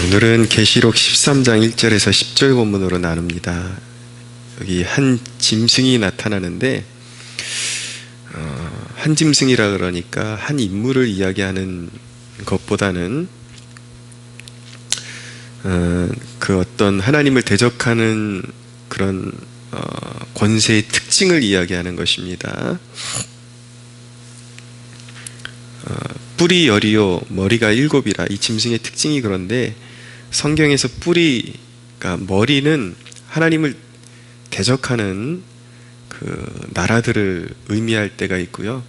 오늘은 계시록 13장 1절에서 10절 본문으로 나눕니다. 여기 한 짐승이 나타나는데 한 짐승이라 그러니까 한 인물을 이야기하는 것보다는 그 어떤 하나님을 대적하는 그런 권세의 특징을 이야기하는 것입니다. 뿔이 열이요 머리가 일곱이라, 이 짐승의 특징이 그런데 성경에서 뿌리가 머리는 하나님을 대적하는 그 나라들을 의미할 때가 있고요.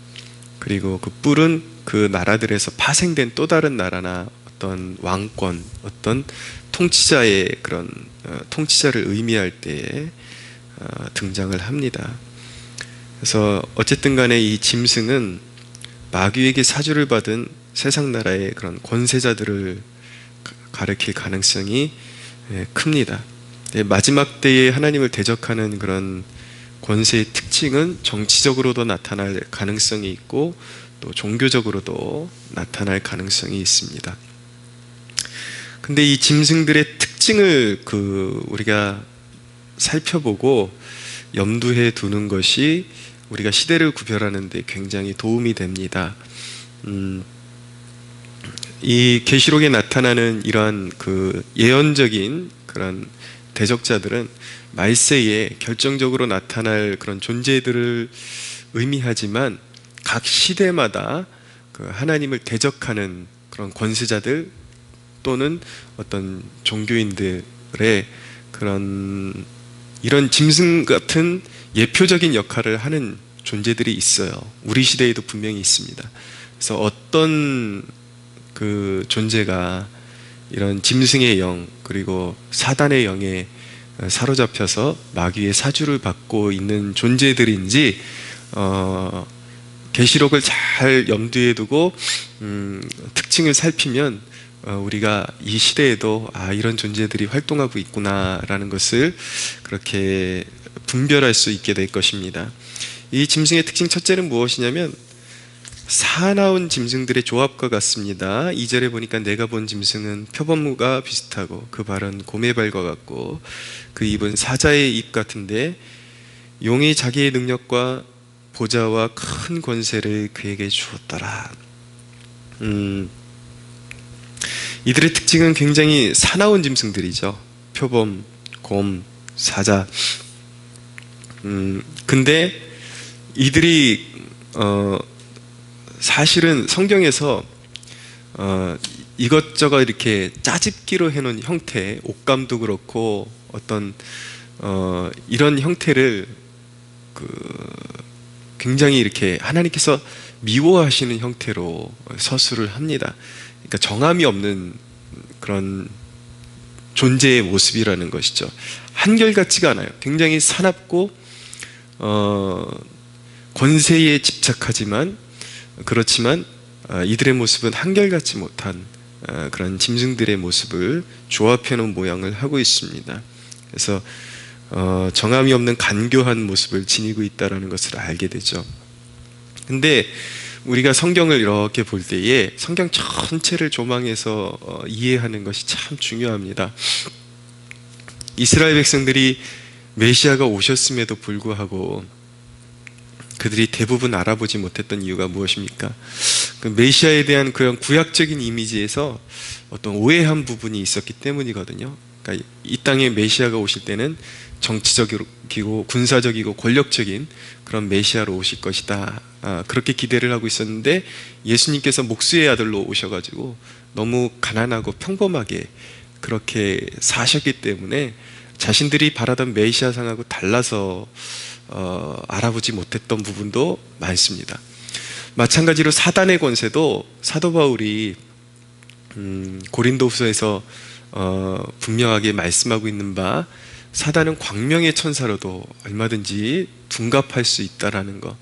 그리고 그 뿔은 그 나라들에서 파생된 또 다른 나라나 어떤 왕권, 어떤 통치자의 그런 통치자를 의미할 때에 등장을 합니다. 그래서 어쨌든 간에 이 짐승은 마귀에게 사주를 받은 세상 나라의 그런 권세자들을 가리킬 가능성이 큽니다. 마지막 때에 하나님을 대적하는 그런 권세의 특징은 정치적으로도 나타날 가능성이 있고 또 종교적으로도 나타날 가능성이 있습니다. 근데 이 짐승들의 특징을 우리가 살펴보고 염두에 두는 것이 우리가 시대를 구별하는 데 굉장히 도움이 됩니다. 이 계시록에 나타나는 이러한 그 예언적인 그런 대적자들은 말세에 결정적으로 나타날 그런 존재들을 의미하지만 각 시대마다 그 하나님을 대적하는 그런 권세자들 또는 어떤 종교인들의 그런 이런 짐승 같은 예표적인 역할을 하는 존재들이 있어요. 우리 시대에도 분명히 있습니다. 그래서 어떤 그 존재가 이런 짐승의 영 그리고 사단의 영에 사로잡혀서 마귀의 사주를 받고 있는 존재들인지 계시록을 잘 염두에 두고 특징을 살피면 우리가 이 시대에도 이런 존재들이 활동하고 있구나라는 것을 그렇게 분별할 수 있게 될 것입니다. 이 짐승의 특징 첫째는 무엇이냐면 사나운 짐승들의 조합과 같습니다. 2절에 보니까 내가 본 짐승은 표범무가 비슷하고 그 발은 곰의 발과 같고 그 입은 사자의 입 같은데 용이 자기의 능력과 보좌와 큰 권세를 그에게 주었더라. 이들의 특징은 굉장히 사나운 짐승들이죠. 표범, 곰, 사자. 근데 이들이 사실은 성경에서 이것저것 이렇게 짜집기로 해놓은 형태, 옷감도 그렇고 어떤 이런 형태를 굉장히 이렇게 하나님께서 미워하시는 형태로 서술을 합니다. 그러니까 정함이 없는 그런 존재의 모습이라는 것이죠. 한결같지가 않아요. 굉장히 사납고 권세에 집착하지만 그렇지만 이들의 모습은 한결같지 못한 그런 짐승들의 모습을 조합해 놓은 모양을 하고 있습니다. 그래서 정함이 없는 간교한 모습을 지니고 있다는 것을 알게 되죠. 근데 우리가 성경을 이렇게 볼 때에 성경 전체를 조망해서 이해하는 것이 참 중요합니다. 이스라엘 백성들이 메시아가 오셨음에도 불구하고 그들이 대부분 알아보지 못했던 이유가 무엇입니까? 그 메시아에 대한 그런 구약적인 이미지에서 어떤 오해한 부분이 있었기 때문이거든요. 그러니까 이 땅에 메시아가 오실 때는 정치적이고 군사적이고 권력적인 그런 메시아로 오실 것이다. 그렇게 기대를 하고 있었는데 예수님께서 목수의 아들로 오셔가지고 너무 가난하고 평범하게 그렇게 사셨기 때문에 자신들이 바라던 메시아상하고 달라서 알아보지 못했던 부분도 많습니다. 마찬가지로 사단의 권세도 사도 바울이 고린도후서에서 분명하게 말씀하고 있는 바 사단은 광명의 천사로도 얼마든지 둔갑할 수 있다라는 거.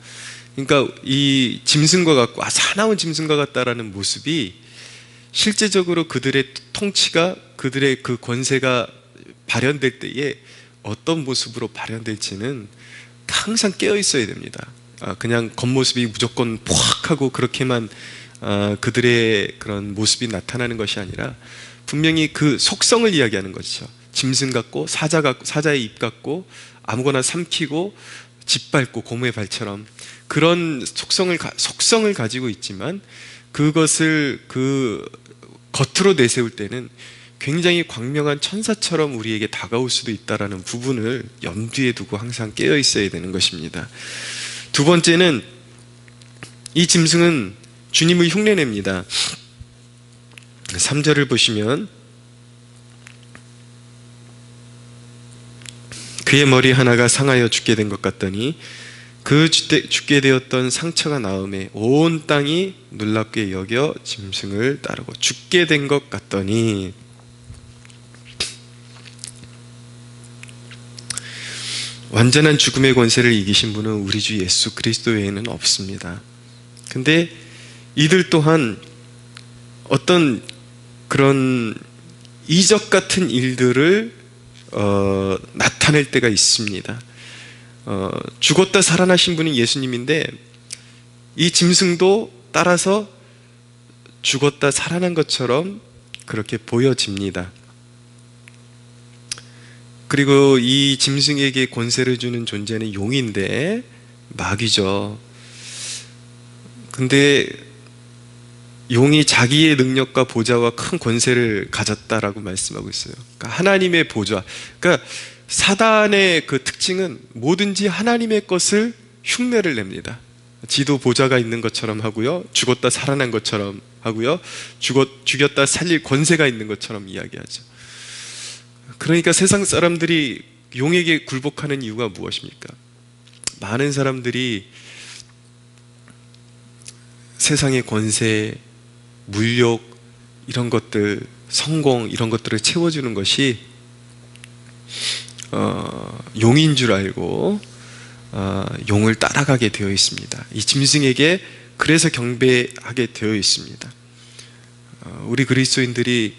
그러니까 이 짐승과 같고 사나운 짐승과 같다라는 모습이 실제적으로 그들의 통치가 그들의 그 권세가 발현될 때에 어떤 모습으로 발현될지는 항상 깨어 있어야 됩니다. 그냥 겉모습이 무조건 포악하고 그렇게만 그들의 그런 모습이 나타나는 것이 아니라 분명히 그 속성을 이야기하는 것이죠. 짐승 같고 사자의 입 같고 아무거나 삼키고 짓밟고 고무의 발처럼 그런 속성을 가지고 있지만 그것을 그 겉으로 내세울 때는 굉장히 광명한 천사처럼 우리에게 다가올 수도 있다는 부분을 염두에 두고 항상 깨어 있어야 되는 것입니다. 두 번째는 이 짐승은 주님을 흉내냅니다. 3절을 보시면 그의 머리 하나가 상하여 죽게 된 것 같더니 그 죽게 되었던 상처가 나음에 온 땅이 놀랍게 여겨 짐승을 따르고 죽게 된 것 같더니, 완전한 죽음의 권세를 이기신 분은 우리 주 예수 그리스도 외에는 없습니다. 근데 이들 또한 어떤 그런 이적 같은 일들을 나타낼 때가 있습니다. 죽었다 살아나신 분이 예수님인데 이 짐승도 따라서 죽었다 살아난 것처럼 그렇게 보여집니다. 그리고 이 짐승에게 권세를 주는 존재는 용인데 마귀죠. 근데 용이 자기의 능력과 보좌와 큰 권세를 가졌다라고 말씀하고 있어요. 그러니까 하나님의 보좌. 그러니까 사단의 그 특징은 뭐든지 하나님의 것을 흉내를 냅니다. 지도 보좌가 있는 것처럼 하고요, 죽었다 살아난 것처럼 하고요, 죽였다 살릴 권세가 있는 것처럼 이야기하죠. 그러니까 세상 사람들이 용에게 굴복하는 이유가 무엇입니까? 많은 사람들이 세상의 권세, 물욕, 이런 것들, 성공, 이런 것들을 채워주는 것이 용인 줄 알고 용을 따라가게 되어 있습니다. 이 짐승에게 그래서 경배하게 되어 있습니다. 우리 그리스도인들이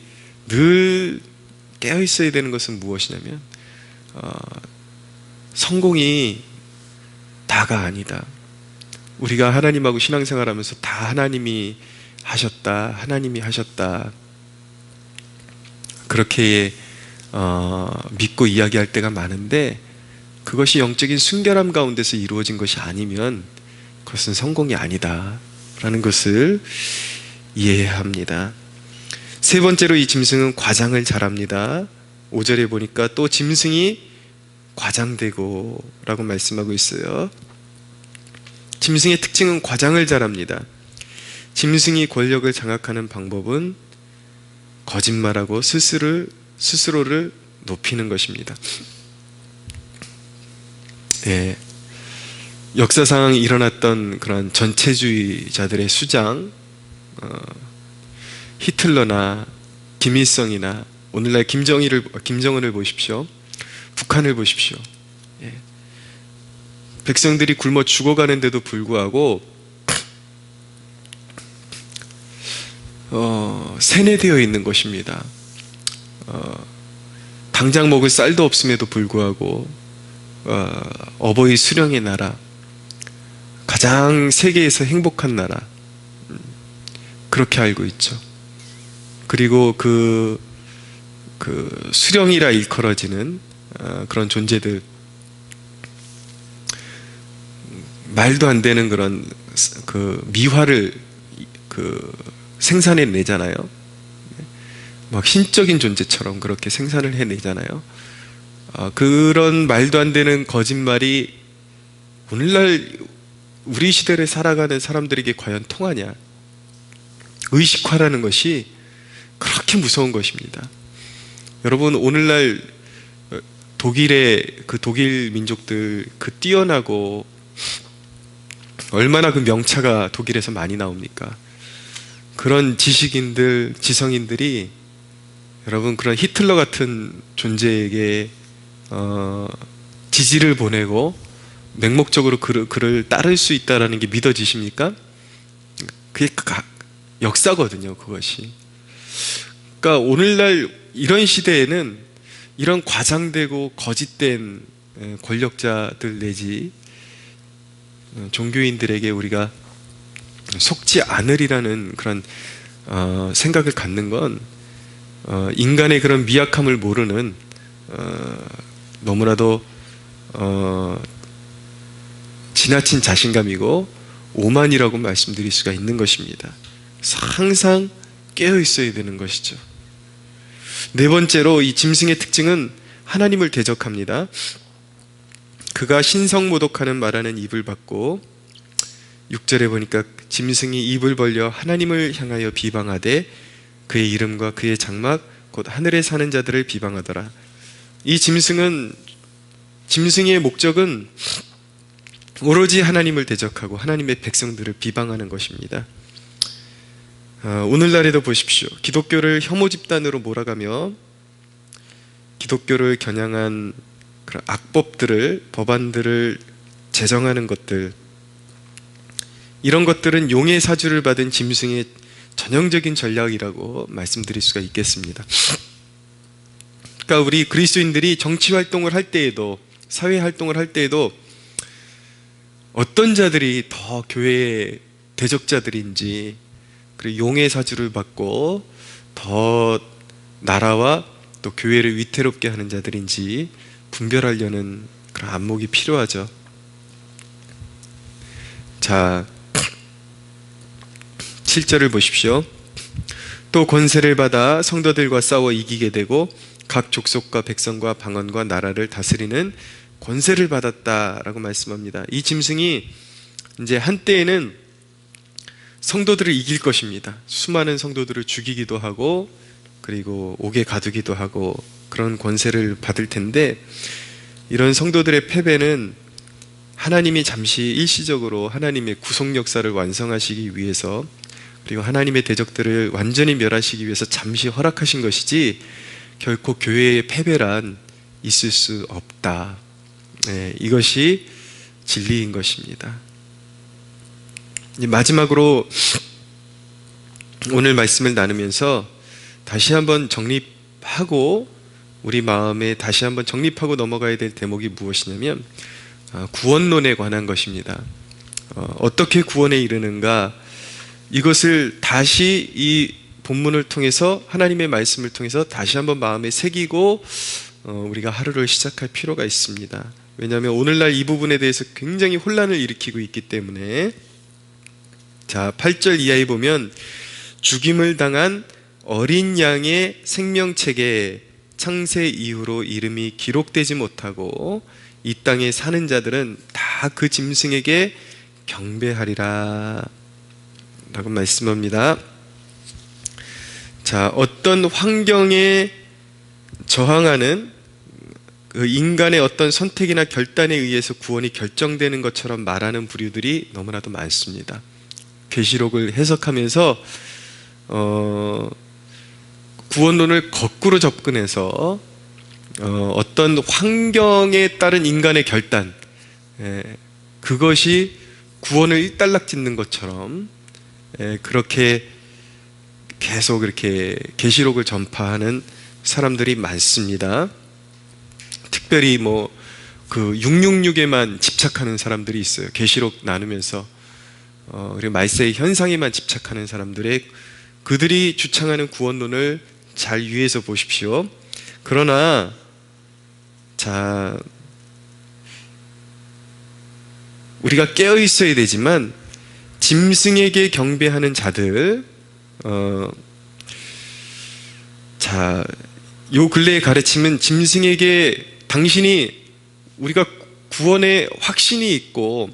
늘 깨어 있어야 되는 것은 무엇이냐면 성공이 다가 아니다. 우리가 하나님하고 신앙생활하면서 다 하나님이 하셨다 그렇게 믿고 이야기할 때가 많은데, 그것이 영적인 순결함 가운데서 이루어진 것이 아니면 그것은 성공이 아니다 라는 것을 이해해야 합니다. 세 번째로 이 짐승은 과장을 잘합니다. 5절에 보니까 또 짐승이 과장되고 라고 말씀하고 있어요. 짐승의 특징은 과장을 잘합니다. 짐승이 권력을 장악하는 방법은 거짓말하고 스스로를 높이는 것입니다. 네. 역사상 일어났던 그런 전체주의자들의 수장, 히틀러나 김일성이나 오늘날 김정은을 보십시오. 북한을 보십시오. 예. 백성들이 굶어 죽어가는데도 불구하고 세뇌되어 있는 것입니다. 당장 먹을 쌀도 없음에도 불구하고 어버이 수령의 나라, 가장 세계에서 행복한 나라, 그렇게 알고 있죠. 그리고 그 수령이라 일컬어지는 그런 존재들, 말도 안 되는 그런 그 미화를 생산해 내잖아요. 막 신적인 존재처럼 그렇게 생산을 해내잖아요. 그런 말도 안 되는 거짓말이 오늘날 우리 시대를 살아가는 사람들에게 과연 통하냐? 의식화라는 것이 그렇게 무서운 것입니다. 여러분, 오늘날 독일의 그 독일 민족들, 그 뛰어나고 얼마나 그 명차가 독일에서 많이 나옵니까? 그런 지식인들, 지성인들이 여러분 그런 히틀러 같은 존재에게 지지를 보내고 맹목적으로 그를 따를 수 있다는 게 믿어지십니까? 그게 역사거든요, 그것이. 그러니까 오늘날 이런 시대에는 이런 과장되고 거짓된 권력자들 내지 종교인들에게 우리가 속지 않으리라는 그런 생각을 갖는 건 인간의 그런 미약함을 모르는 너무나도 지나친 자신감이고 오만이라고 말씀드릴 수가 있는 것입니다. 그래서 항상 깨어 있어야 되는 것이죠. 네 번째로 이 짐승의 특징은 하나님을 대적합니다. 그가 신성모독하는 말하는 입을 받고 6절에 보니까 짐승이 입을 벌려 하나님을 향하여 비방하되 그의 이름과 그의 장막 곧 하늘에 사는 자들을 비방하더라. 이 짐승의 목적은 오로지 하나님을 대적하고 하나님의 백성들을 비방하는 것입니다. 오늘날에도 보십시오. 기독교를 혐오 집단으로 몰아가며 기독교를 겨냥한 그런 악법들을, 법안들을 제정하는 것들, 이런 것들은 용의 사주를 받은 짐승의 전형적인 전략이라고 말씀드릴 수가 있겠습니다. 그러니까 우리 그리스도인들이 정치 활동을 할 때에도, 사회 활동을 할 때에도 어떤 자들이 더 교회의 대적자들인지, 그리고 용의 사주를 받고 더 나라와 또 교회를 위태롭게 하는 자들인지 분별하려는 그런 안목이 필요하죠. 자, 7절을 보십시오. 또 권세를 받아 성도들과 싸워 이기게 되고 각 족속과 백성과 방언과 나라를 다스리는 권세를 받았다라고 말씀합니다. 이 짐승이 이제 한때에는 성도들을 이길 것입니다. 수많은 성도들을 죽이기도 하고 그리고 옥에 가두기도 하고 그런 권세를 받을 텐데, 이런 성도들의 패배는 하나님이 잠시 일시적으로 하나님의 구속 역사를 완성하시기 위해서, 그리고 하나님의 대적들을 완전히 멸하시기 위해서 잠시 허락하신 것이지 결코 교회의 패배란 있을 수 없다. 이것이 진리인 것입니다. 마지막으로 오늘 말씀을 나누면서 다시 한번 정립하고, 우리 마음에 다시 한번 정립하고 넘어가야 될 대목이 무엇이냐면 구원론에 관한 것입니다. 어떻게 구원에 이르는가, 이것을 다시 이 본문을 통해서, 하나님의 말씀을 통해서 다시 한번 마음에 새기고 우리가 하루를 시작할 필요가 있습니다. 왜냐하면 오늘날 이 부분에 대해서 굉장히 혼란을 일으키고 있기 때문에. 자, 8절 이하에 보면 죽임을 당한 어린 양의 생명책에 창세 이후로 이름이 기록되지 못하고 이 땅에 사는 자들은 다 그 짐승에게 경배하리라 라고 말씀합니다. 자, 어떤 환경에 저항하는 그 인간의 어떤 선택이나 결단에 의해서 구원이 결정되는 것처럼 말하는 부류들이 너무나도 많습니다. 계시록을 해석하면서 구원론을 거꾸로 접근해서 어떤 환경에 따른 인간의 결단, 그것이 구원을 일단락짓는 것처럼 그렇게 계속 이렇게 계시록을 전파하는 사람들이 많습니다. 특별히 그 666에만 집착하는 사람들이 있어요. 계시록 나누면서 그리고 말세의 현상에만 집착하는 사람들의, 그들이 주창하는 구원론을 잘 유의해서 보십시오. 그러나 자, 우리가 깨어 있어야 되지만 짐승에게 경배하는 자들, 자, 요 근래의 가르침은 짐승에게 당신이, 우리가 구원의 확신이 있고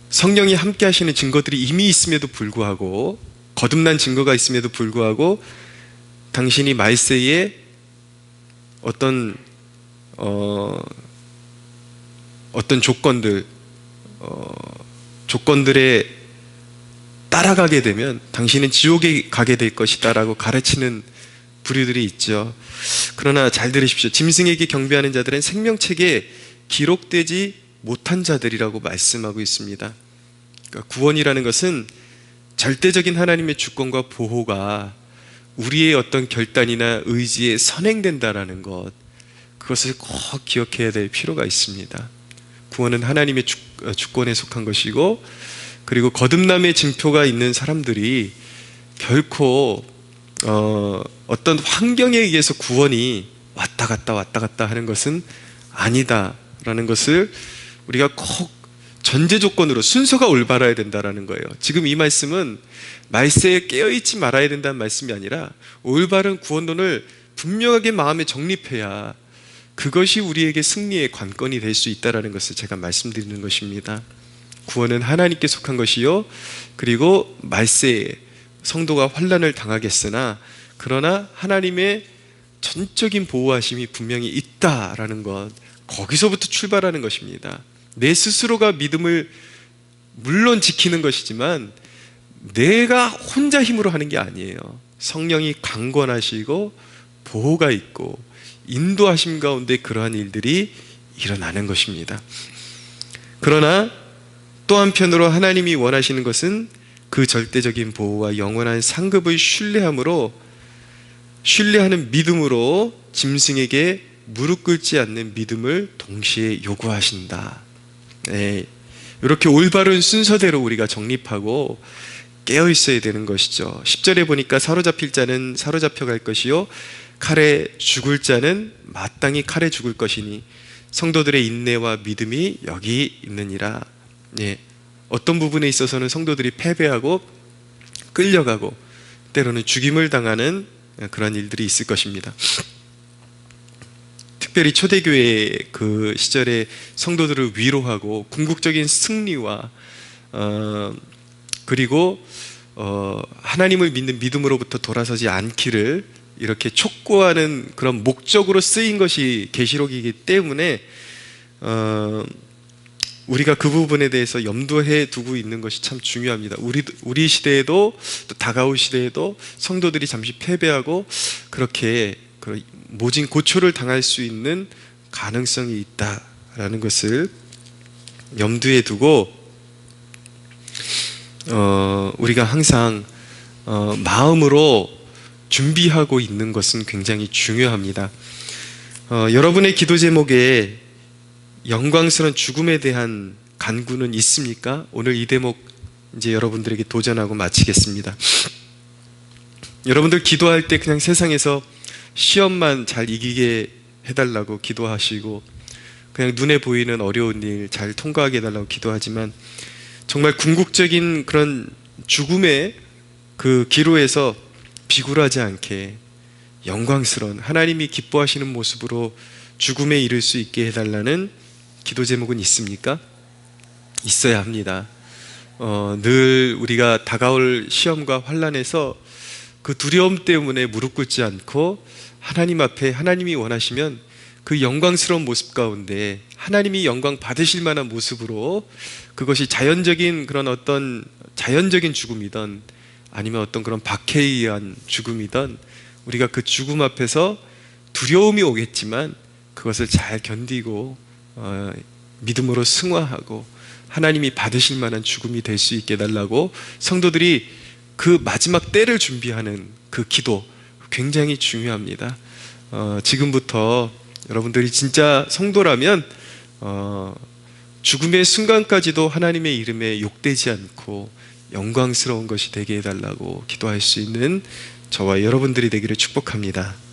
성령이 함께 하시는 증거들이 이미 있음에도 불구하고, 거듭난 증거가 있음에도 불구하고 당신이 말세에 어떤 조건들에 따라가게 되면 당신은 지옥에 가게 될 것이다 라고 가르치는 부류들이 있죠. 그러나 잘 들으십시오. 짐승에게 경배하는 자들은 생명책에 기록되지 못한 자들이라고 말씀하고 있습니다. 그러니까 구원이라는 것은 절대적인 하나님의 주권과 보호가 우리의 어떤 결단이나 의지에 선행된다라는 것, 그것을 꼭 기억해야 될 필요가 있습니다. 구원은 하나님의 주권에 속한 것이고, 그리고 거듭남의 징표가 있는 사람들이 결코 어떤 환경에 의해서 구원이 왔다 갔다 하는 것은 아니다라는 것을 우리가 꼭 전제 조건으로 순서가 올바라야 된다라는 거예요. 지금 이 말씀은 말세에 깨어있지 말아야 된다는 말씀이 아니라 올바른 구원론을 분명하게 마음에 정립해야 그것이 우리에게 승리의 관건이 될 수 있다는 것을 제가 말씀드리는 것입니다. 구원은 하나님께 속한 것이요, 그리고 말세에 성도가 환난을 당하겠으나 그러나 하나님의 전적인 보호하심이 분명히 있다라는 것, 거기서부터 출발하는 것입니다. 내 스스로가 믿음을 물론 지키는 것이지만 내가 혼자 힘으로 하는 게 아니에요. 성령이 강권하시고 보호가 있고 인도하심 가운데 그러한 일들이 일어나는 것입니다. 그러나 또 한편으로 하나님이 원하시는 것은 그 절대적인 보호와 영원한 상급을 신뢰하는 믿음으로 짐승에게 무릎 꿇지 않는 믿음을 동시에 요구하신다. 네, 이렇게 올바른 순서대로 우리가 정립하고 깨어 있어야 되는 것이죠. 10절에 보니까 사로잡힐 자는 사로잡혀 갈 것이요, 칼에 죽을 자는 마땅히 칼에 죽을 것이니 성도들의 인내와 믿음이 여기 있느니라. 예, 어떤 부분에 있어서는 성도들이 패배하고 끌려가고 때로는 죽임을 당하는 그런 일들이 있을 것입니다. 특별히 초대교회 그 시절에 성도들을 위로하고 궁극적인 승리와 그리고 하나님을 믿는 믿음으로부터 돌아서지 않기를 이렇게 촉구하는 그런 목적으로 쓰인 것이 계시록이기 때문에 우리가 그 부분에 대해서 염두해 두고 있는 것이 참 중요합니다. 우리 시대에도 또 다가올 시대에도 성도들이 잠시 패배하고 그렇게 모진 고초를 당할 수 있는 가능성이 있다라는 것을 염두에 두고 우리가 항상 마음으로 준비하고 있는 것은 굉장히 중요합니다. 여러분의 기도 제목에 영광스러운 죽음에 대한 간구는 있습니까? 오늘 이 대목 이제 여러분들에게 도전하고 마치겠습니다. 여러분들 기도할 때 그냥 세상에서 시험만 잘 이기게 해달라고 기도하시고 그냥 눈에 보이는 어려운 일 잘 통과하게 해달라고 기도하지만 정말 궁극적인 그런 죽음의 그 기로에서 비굴하지 않게 영광스러운 하나님이 기뻐하시는 모습으로 죽음에 이를 수 있게 해달라는 기도 제목은 있습니까? 있어야 합니다. 늘 우리가 다가올 시험과 환난에서 그 두려움 때문에 무릎 꿇지 않고 하나님 앞에 하나님이 원하시면 그 영광스러운 모습 가운데 하나님이 영광 받으실 만한 모습으로 그것이 자연적인 그런 어떤 자연적인 죽음이든 아니면 어떤 그런 박해에 의한 죽음이든 우리가 그 죽음 앞에서 두려움이 오겠지만 그것을 잘 견디고 믿음으로 승화하고 하나님이 받으실 만한 죽음이 될 수 있게 해달라고 성도들이 그 마지막 때를 준비하는 그 기도 굉장히 중요합니다. 지금부터 여러분들이 진짜 성도라면 죽음의 순간까지도 하나님의 이름에 욕되지 않고 영광스러운 것이 되게 해달라고 기도할 수 있는 저와 여러분들이 되기를 축복합니다.